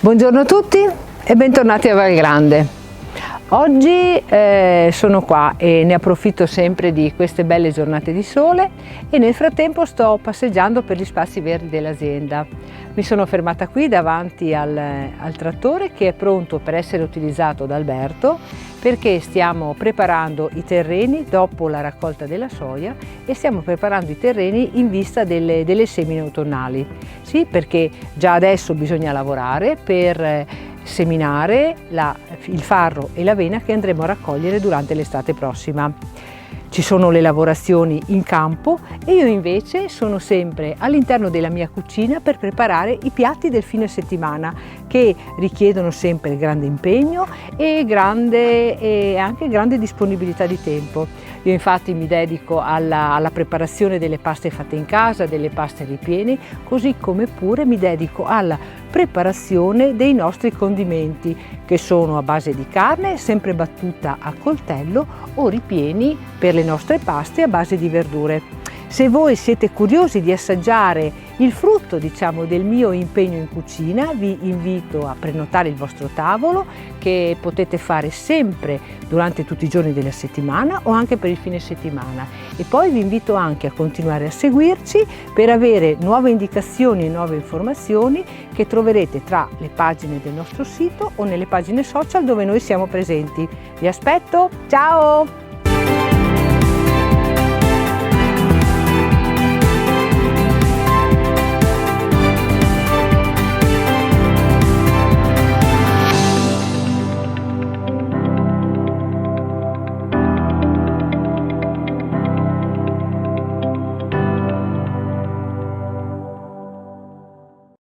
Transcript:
Buongiorno a tutti e bentornati a Val Grande. Oggi sono qua e ne approfitto sempre di queste belle giornate di sole e nel frattempo sto passeggiando per gli spazi verdi dell'azienda. Mi sono fermata qui davanti al trattore che è pronto per essere utilizzato da Alberto, perché stiamo preparando i terreni dopo la raccolta della soia e stiamo preparando i terreni in vista delle semine autunnali. Sì, perché già adesso bisogna lavorare per seminare il farro e l'avena che andremo a raccogliere durante l'estate prossima. Ci sono le lavorazioni in campo e io invece sono sempre all'interno della mia cucina per preparare i piatti del fine settimana, che richiedono sempre grande impegno e anche grande disponibilità di tempo. Io infatti mi dedico alla preparazione delle paste fatte in casa, delle paste ripiene, così come pure mi dedico alla preparazione dei nostri condimenti, che sono a base di carne sempre battuta a coltello o ripieni per le nostre paste a base di verdure. Se voi siete curiosi di assaggiare il frutto, del mio impegno in cucina, vi invito a prenotare il vostro tavolo, che potete fare sempre durante tutti i giorni della settimana o anche per il fine settimana. E poi vi invito anche a continuare a seguirci per avere nuove indicazioni e nuove informazioni che troverete tra le pagine del nostro sito o nelle pagine social dove noi siamo presenti. Vi aspetto, ciao!